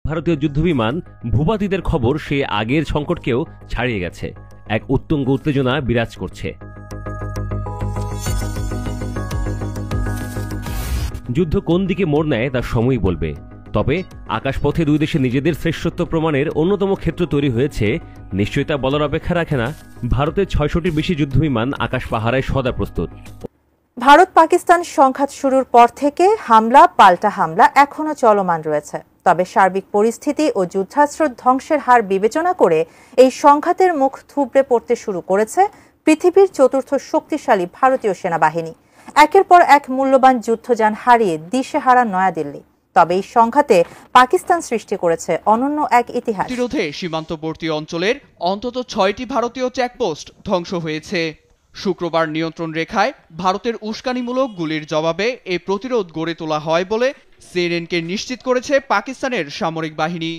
ভারতীয় যুদ্ধবিমান ভূপাতিতের খবর সে আগের সংকটকেও ছাড়িয়ে গেছে। এক উত্তুঙ্গ উত্তেজনা বিরাজ করছে। যুদ্ধ কোন দিকে মোড় নেয় তা সময়ই বলবে। তবে আকাশপথে দুই দেশে নিজেদের শ্রেষ্ঠত্ব প্রমাণের অন্যতম ক্ষেত্র তৈরি হয়েছে, নিশ্চয়ই তা বলার অপেক্ষা রাখে না। ভারতের ৬০০টির বেশি যুদ্ধবিমান আকাশ পাহারায় সদা প্রস্তুত। ভারত পাকিস্তান সংঘাত শুরুর পর থেকে হামলা পাল্টা হামলা এখনো চলমান রয়েছে। তবে সার্বিক পরিস্থিতি ও যুদ্ধাস্ত্র ধ্বংসের হার বিবেচনা করে এই সংঘাতের মুখ থুবড়ে পড়তে শুরু করেছে পৃথিবীর চতুর্থ শক্তিশালী ভারতীয় সেনাবাহিনী। একের পর এক মূল্যবান যুদ্ধযান হারিয়ে দিশেহারা নয়াদিল্লি। তবে এই সংঘাতে পাকিস্তান সৃষ্টি করেছে অনন্য এক ইতিহাস। প্রতিরোধে সীমান্তবর্তী অঞ্চলের অন্তত ৬টি ভারতীয় চেকপোস্ট ধ্বংস হয়েছে। শুক্রবার নিয়ন্ত্রণ রেখায় ভারতের উস্কানিমূলক গুলির জবাবে এই প্রতিরোধ গড়ে তোলা হয় বলে সিএনএনকে নিশ্চিত করেছে পাকিস্তানের সামরিক বাহিনী।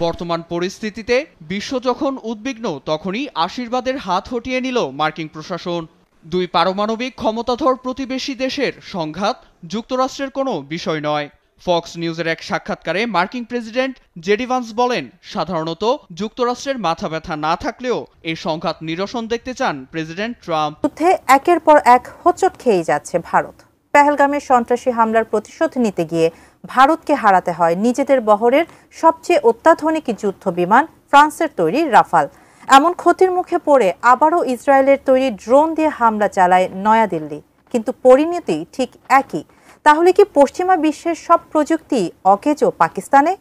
বর্তমান পরিস্থিতিতে বিশ্ব যখন উদ্বিগ্ন, তখনই আশীর্বাদের হাত হটিয়ে নিল মার্কিন প্রশাসন। দুই পারমাণবিক ক্ষমতাধর প্রতিবেশী দেশের সংঘাত যুক্তরাষ্ট্রের কোনো বিষয় নয়। ফক্স নিউজের এক সাক্ষাৎকারে মার্কিন প্রেসিডেন্ট জেডি ভান্স বলেন, সাধারণত যুক্তরাষ্ট্রের মাথা ব্যথা না থাকলেও এই সংঘাত নিরসন দেখতে চান প্রেসিডেন্ট ট্রাম্প। যুদ্ধে একের পর এক হোঁচট খেয়ে যাচ্ছে ভারত। পেহেলগামের সন্ত্রাসী হামলার প্রতিশোধ নিতে গিয়ে ভারতকে হারাতে হয় নিজেদের বহরের সবচেয়ে অত্যাধুনিক যুদ্ধ বিমান ফ্রান্সের তৈরি রাফাল। এমন ক্ষতির মুখে পড়ে আবারও ইসরায়েলের তৈরি ড্রোন দিয়ে হামলা চালায় নয়াদিল্লি। কিন্তু পরিণতি ঠিক একই। তাহলে কি পশ্চিমা বিশ্বের সব প্রযুক্তি অকেজো পাকিস্তানে?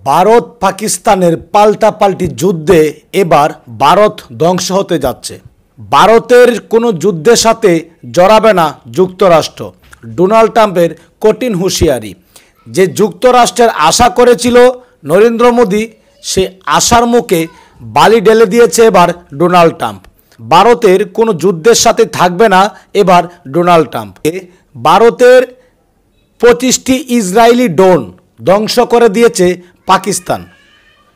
ভারত পাকিস্তানের পাল্টাপাল্টি যুদ্ধে এবার ভারত ধ্বংস হতে যাচ্ছে। ভারতের কোনো যুদ্ধের সাথে জড়াবে না যুক্তরাষ্ট্র। ডোনাল্ড ট্রাম্পের কঠিন হুঁশিয়ারি। যে যুক্তরাষ্ট্রের আশা করেছিল নরেন্দ্র মোদী, সে আশার মুখে বালি ঢেলে দিয়েছে এবার ডোনাল্ড ট্রাম্প। ভারতের কোনো যুদ্ধের সাথে থাকবে না এবার ডোনাল্ড ট্রাম্প। ভারতের 25টি ইসরায়েলি ড্রোন ধ্বংস করে দিয়েছে পাকিস্তান।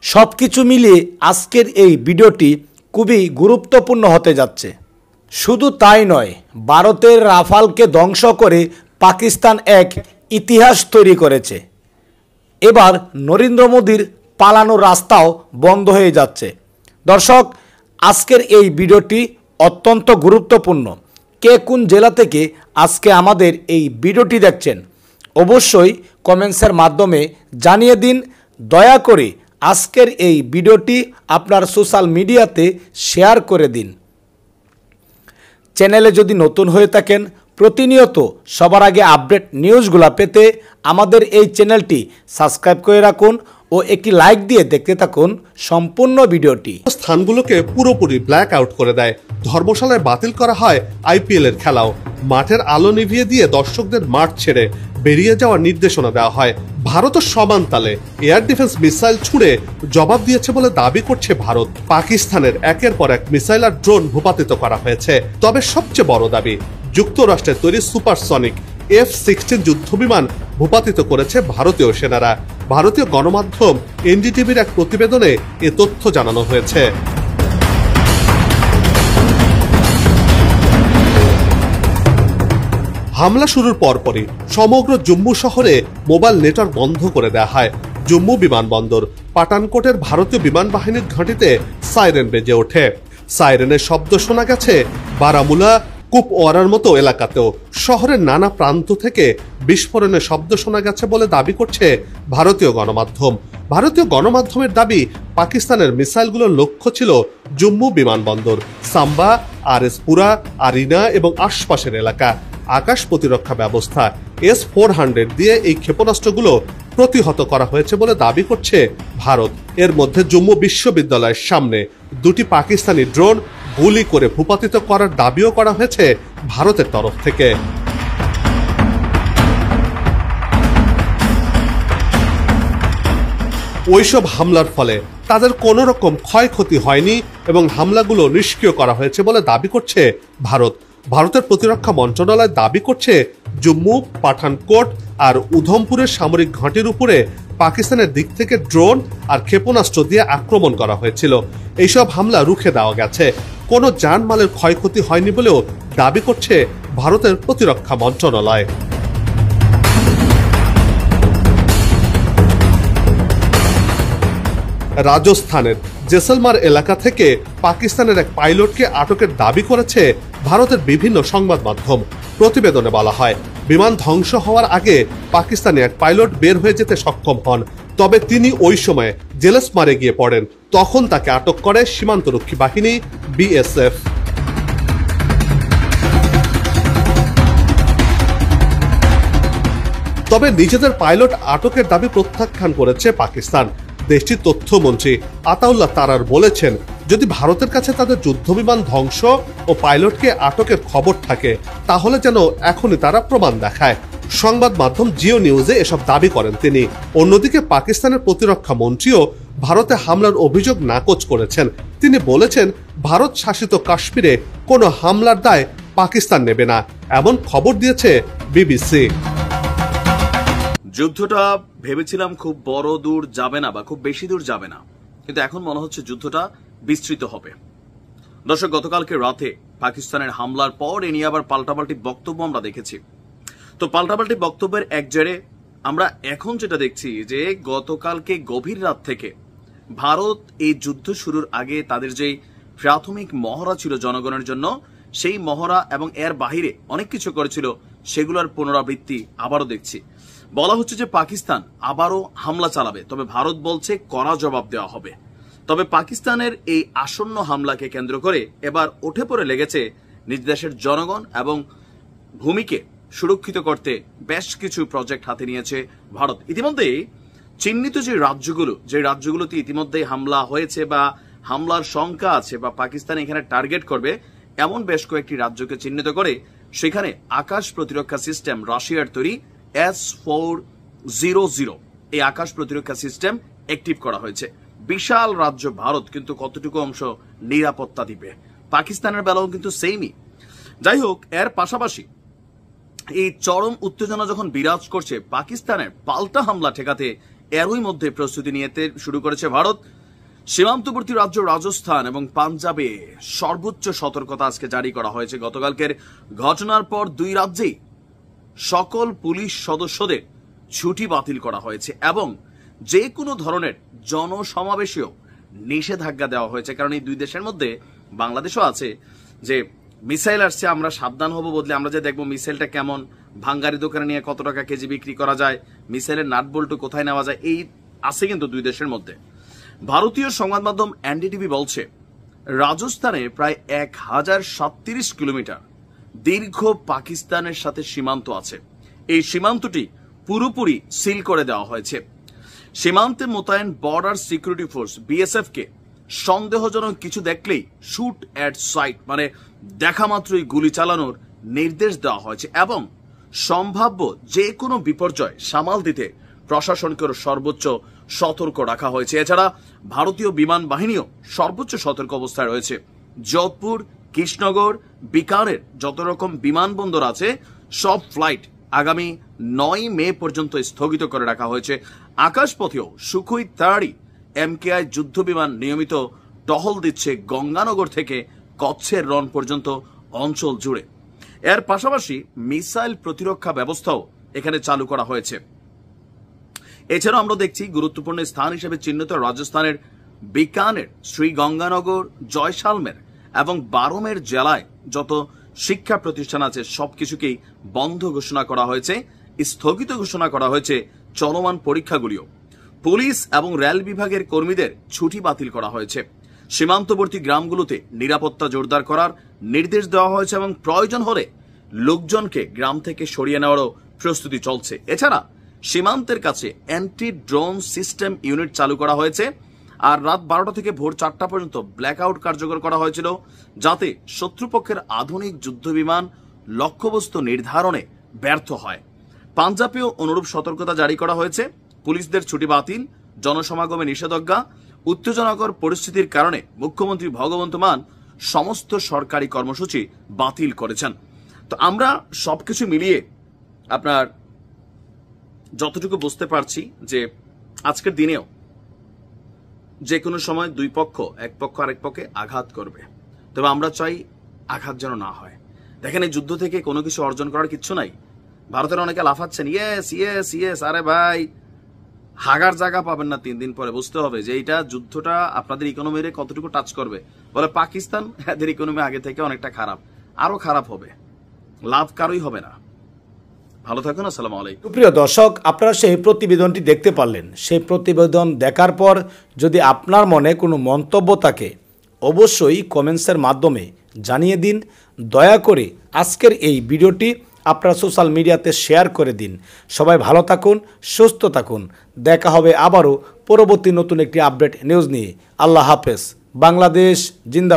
সব কিছু মিলিয়ে আজকের এই ভিডিওটি খুবই গুরুত্বপূর্ণ হতে যাচ্ছে। শুধু তাই নয়, ভারতের রাফালকে ধ্বংস করে পাকিস্তান এক ইতিহাস তৈরি করেছে। এবার নরেন্দ্র মোদীর পালানোর রাস্তাও বন্ধ হয়ে যাচ্ছে। দর্শক, আজকের এই ভিডিওটি অত্যন্ত গুরুত্বপূর্ণ। কে কোন জেলা থেকে আজকে আমাদের এই ভিডিওটি দেখছেন অবশ্যই কমেন্টসের মাধ্যমে জানিয়ে দিন। দয়া করে আজকের এই ভিডিওটি আপনার সোশ্যাল মিডিয়াতে শেয়ার করে দিন। চ্যানেলে যদি নতুন হয়ে থাকেন, প্রতিনিয়ত সবার আগে আপডেট নিউজগুলো পেতে আমাদের এই চ্যানেলটি সাবস্ক্রাইব করে রাখুন ও একটি লাইক দিয়ে দেখতে থাকুন সম্পূর্ণ ভিডিওটি। স্থানগুলোকে পুরোপুরি ব্ল্যাক আউট করে দেয়। ধর্মশালায় বাতিল করা হয় আইপিএল এর খেলাও। মাঠের আলো নিভিয়ে দিয়ে দর্শকদের মাঠ ছেড়ে বেরিয়ে যাওয়ার নির্দেশনা দেওয়া হয়। ভারতও সমান তালে এয়ার ডিফেন্স মিসাইল ছুড়ে জবাব দিয়েছে বলে দাবি করছে ভারত। পাকিস্তানের একের পর এক মিসাইল আর ড্রোন ভূপাতিত করা হয়েছে। তবে সবচেয়ে বড় দাবি, যুক্তরাষ্ট্রের তৈরি সুপারসনিক F-16 যুদ্ধবিমান ভূপাতিত করেছে ভারতীয় সেনারা। ভারতীয় গণমাধ্যম এনডিটিভির এক প্রতিবেদনে এ তথ্য জানানো হয়েছে। হামলা শুরুর পরপরই সমগ্র জম্মু শহরে মোবাইল নেটওয়ার্ক বন্ধ করে দেওয়া হয়। জম্মু বিমানবন্দর, পাঠানকোটের ভারতীয় বিমান বাহিনীর ঘাঁটিতে সাইরেন বেজে ওঠে। সাইরেনের শব্দ শোনা গেছে বারামুলা, কুপওয়ারার মতো এলাকাতেও। শহরের নানা প্রান্ত থেকে বিস্ফোরণের শব্দ শোনা গেছে বলে দাবি করছে ভারতীয় গণমাধ্যম। ভারতীয় গণমাধ্যমের দাবি, পাকিস্তানের মিসাইলগুলোর লক্ষ্য ছিল জম্মু বিমানবন্দর, সাম্বা, আরএসপুরা, আরিনা এবং আশপাশের এলাকা। আকাশ প্রতিরক্ষা ব্যবস্থা S-400 দিয়ে এই ক্ষেপণাস্ত্রগুলো প্রতিহত করা হয়েছে বলে দাবি করছে ভারত। এর মধ্যে জম্মু বিশ্ববিদ্যালয়ের সামনে দুটি পাকিস্তানি ড্রোন গুলি করে ভূপাতিত করার দাবিও করা হয়েছে ভারতের তরফ থেকে। ওইসব হামলার ফলে তাদের কোনো রকম ক্ষয়ক্ষতি হয়নি এবং হামলাগুলো নিষ্ক্রিয় করা হয়েছে বলে দাবি করছে ভারত। ভারতের প্রতিরক্ষা মন্ত্রণালয় দাবি করছে, জম্মু, পাঠানকোট আর উধমপুরের সামরিক ঘাঁটির উপরে পাকিস্তানের দিক থেকে ড্রোন আর ক্ষেপণাস্ত্র দিয়ে আক্রমণ করা হয়েছিল। এইসব হামলা রুখে দেওয়া গেছে। কোনো জানমালের ক্ষয়ক্ষতি হয়নি বলেও দাবি করছে ভারতের প্রতিরক্ষা মন্ত্রণালয়। রাজস্থানের জেসলমার এলাকা থেকে পাকিস্তানের এক পাইলটকে আটকের দাবি করেছে ভারতের বিভিন্ন সংবাদ মাধ্যম। প্রতিবেদনে বলা হয়, বিমান ধ্বংস হওয়ার আগে পাকিস্তানি এক পাইলট বের হয়ে যেতে সক্ষম হন, তবে তিনি ওই সময় জেলসমারে গিয়ে পড়েন। তখন তাকে আটক করে সীমান্তরক্ষী বাহিনী বিএসএফ। তবে নিজেদের পাইলট আটকের দাবি প্রত্যাখ্যান করেছে পাকিস্তান। দেশটির তথ্যমন্ত্রী আতাউল্লাহ তারার বলেছেন, যদি ভারতের কাছে তাদের যুদ্ধবিমান ধ্বংস ও পাইলটকে আটকের খবর থাকে তাহলে যেন এখনই তারা প্রমাণ দেখায়। সংবাদ মাধ্যম জিও নিউজে এসব দাবি করেন তিনি। অন্যদিকে পাকিস্তানের প্রতিরক্ষা মন্ত্রীও ভারতে হামলার অভিযোগ নাকচ করেছেন। তিনি বলেছেন, ভারত শাসিত কাশ্মীরে কোনো হামলার দায় পাকিস্তান নেবে না, এমন খবর দিয়েছে বিবিসি। যুদ্ধটা ভেবেছিলাম খুব বড় দূর যাবে না বা খুব বেশি দূর যাবে না, কিন্তু এখন মনে হচ্ছে যুদ্ধটা বিস্তৃত হবে। দর্শক, গতকালকে রাতে পাকিস্তানের হামলার পর এ নিয়ে আবার পাল্টাপাল্টি বক্তব্য আমরা দেখেছি। তো পাল্টাপাল্টি বক্তব্যের এক জেরে আমরা এখন যেটা দেখছি যে গতকালকে গভীর রাত থেকে ভারত এই যুদ্ধ শুরুর আগে তাদের যে প্রাথমিক মহড়া ছিল জনগণের জন্য, সেই মহড়া এবং এর বাহিরে অনেক কিছু করেছিল, সেগুলোর পুনরাবৃত্তি আবারও দেখছি। বলা হচ্ছে যে পাকিস্তান আবারও হামলা চালাবে, তবে ভারত বলছে কড়া জবাব দেওয়া হবে। তবে পাকিস্তানের এই আসন্ন হামলাকে কেন্দ্র করে এবার উঠে পড়ে লেগেছে নিজ দেশের জনগণ এবং ভূমিকে সুরক্ষিত করতে বেশ কিছু প্রজেক্ট হাতে নিয়েছে ভারত। ইতিমধ্যেই চিহ্নিত যে রাজ্যগুলোতে ইতিমধ্যেই হামলা হয়েছে বা হামলার শঙ্কা আছে বা পাকিস্তান এখানে টার্গেট করবে, এমন বেশ কয়েকটি রাজ্যকে চিহ্নিত করে সেখানে আকাশ প্রতিরক্ষা সিস্টেম রাশিয়ার তৈরি S-400 এই আকাশ প্রতিরক্ষা সিস্টেম অ্যাক্টিভ করা হয়েছে। বিশাল রাজ্য ভারত কিন্তু কতটুকু অংশ নিরাপত্তা দিবে, পাকিস্তানের বেলাও কিন্তু সেমই। যাই হোক, এর পাশাপাশি এই চরম উত্তেজনা যখন বিরাজ করছে, পাকিস্তানের পাল্টা হামলা ঠেকাতে এরই মধ্যে প্রস্তুতি নিতে শুরু করেছে ভারত। সীমান্তবর্তী রাজ্য রাজস্থান এবং পাঞ্জাবে সর্বোচ্চ সতর্কতা আজকে জারি করা হয়েছে। গতকালকের ঘটনার পর দুই রাজ্যেই সকল পুলিশ সদস্যদের ছুটি বাতিল করা হয়েছে এবং যে কোনো ধরনের জনসমাবেশেও নিষেধাজ্ঞা দেওয়া হয়েছে। কারণ এই দুই দেশের মধ্যে বাংলাদেশও আছে যে মিসাইল আসছে, আমরা সাবধান হব বদলে আমরা যে দেখবো মিসাইলটা কেমন, ভাঙ্গারি দোকানে নিয়ে কত টাকা কেজি বিক্রি করা যায়, মিসাইলের নাট বল্টু কোথায় নেওয়া যায়, এই আছে কিন্তু দুই দেশের মধ্যে। ভারতীয় সংবাদ মাধ্যম এনডিটিভি বলছে, রাজস্থানে প্রায় 1037 কিলোমিটার দীর্ঘ পাকিস্তানের সাথে সীমান্ত আছে। এই সীমান্তটি পুরোপুরি সিল করে দেওয়া হয়েছে। সীমান্তে মোতায়েন বর্ডার সিকিউরিটি ফোর্স বিএসএফ কে সন্দেহজনক কিছু দেখলেই শুট অ্যাট সাইট মানে দেখা মাত্রই গুলি চালানোর নির্দেশ দেওয়া হয়েছে এবং সম্ভাব্য যে কোনো বিপর্যয় সামাল দিতে প্রশাসনকে সর্বোচ্চ সতর্ক রাখা হয়েছে। এছাড়া ভারতীয় বিমান বাহিনীও সর্বোচ্চ সতর্ক অবস্থায় রয়েছে। যোধপুর, কৃষ্ণনগর, বিকানের যত রকম বিমানবন্দর আছে সব ফ্লাইট আগামী 9 মে পর্যন্ত স্থগিত করে রাখা হয়েছে। আকাশপথেও সুখোই 30 MKI যুদ্ধ বিমান নিয়মিত টহল দিচ্ছে গঙ্গানগর থেকে কচ্ছের রন পর্যন্ত অঞ্চল জুড়ে। এর পাশাপাশি মিসাইল প্রতিরক্ষা ব্যবস্থাও এখানে চালু করা হয়েছে। এছাড়াও আমরা দেখছি গুরুত্বপূর্ণ স্থান হিসেবে চিহ্নিত রাজস্থানের বিকানের, শ্রীগঙ্গানগর, জয়সালমের এবং বারমের জেলায় যত শিক্ষা প্রতিষ্ঠান আছে সবকিছুকেই বন্ধ ঘোষণা করা হয়েছে, স্থগিত ঘোষণা করা হয়েছে চলমান পরীক্ষাগুলিও। পুলিশ এবং রেল বিভাগের কর্মীদের ছুটি বাতিল করা হয়েছে। সীমান্তবর্তী গ্রামগুলোতে নিরাপত্তা জোরদার করার নির্দেশ দেওয়া হয়েছে এবং প্রয়োজন হলে লোকজনকে গ্রাম থেকে সরিয়ে নেওয়ারও প্রস্তুতি চলছে। এছাড়া সীমান্তের কাছে অ্যান্টি ড্রোন সিস্টেম ইউনিট চালু করা হয়েছে। আর রাত 12টা থেকে ভোর 4টা পর্যন্ত ব্ল্যাকআউট কার্যকর করা হয়েছিল যাতে শত্রুপক্ষের আধুনিক যুদ্ধবিমান লক্ষ্যবস্তু নির্ধারণে ব্যর্থ হয়। পাঞ্জাবেও অনুরূপ সতর্কতা জারি করা হয়েছে। পুলিশদের ছুটি বাতিল, জনসমাগমে নিষেধাজ্ঞা, উত্তেজনাকর পরিস্থিতির কারণে মুখ্যমন্ত্রী ভগবন্ত মান সমস্ত সরকারি কর্মসূচি বাতিল করেছেন। তো আমরা সবকিছু মিলিয়ে আপনার যতটুকু বুঝতে পারছি যে আজকের দিনেও যে কোনো সময় দুই পক্ষ, এক পক্ষ আরেক পক্ষে আঘাত করবে, তবে আমরা চাই আঘাত যেন না হয়। দেখেন, এই যুদ্ধ থেকে কোনো কিছু অর্জন করার কিচ্ছু নাই। ভারতের অনেকে লাফাচ্ছেন, ইয়েস ইয়েস ইয়েস, আরে ভাই হাগার জায়গা পাবেন না 3 দিন পরে। বুঝতে হবে যে এইটা যুদ্ধটা আপনাদের ইকোনমিরে কতটুকু টাচ করবে। বলে পাকিস্তান এদের ইকোনমি আগে থেকে অনেকটা খারাপ, আরো খারাপ হবে, লাভ কারোই হবে না। ভালো থাকুন, আসসালামু আলাইকুম। প্রিয় দর্শক, আপনারা সেই প্রতিবেদনটি দেখতে পারলেন। সেই প্রতিবেদন দেখার পর যদি আপনার মনে কোনো মন্তব্য থাকে অবশ্যই কমেন্টসের মাধ্যমে জানিয়ে দিন। দয়া করে আজকের এই ভিডিওটি আপনারা সোশ্যাল মিডিয়াতে শেয়ার করে দিন। সবাই ভালো থাকুন, সুস্থ থাকুন। দেখা হবে আবারও পরবর্তী নতুন একটি আপডেট নিউজ নিয়ে। আল্লাহ হাফেজ। বাংলাদেশ জিন্দাবাদ।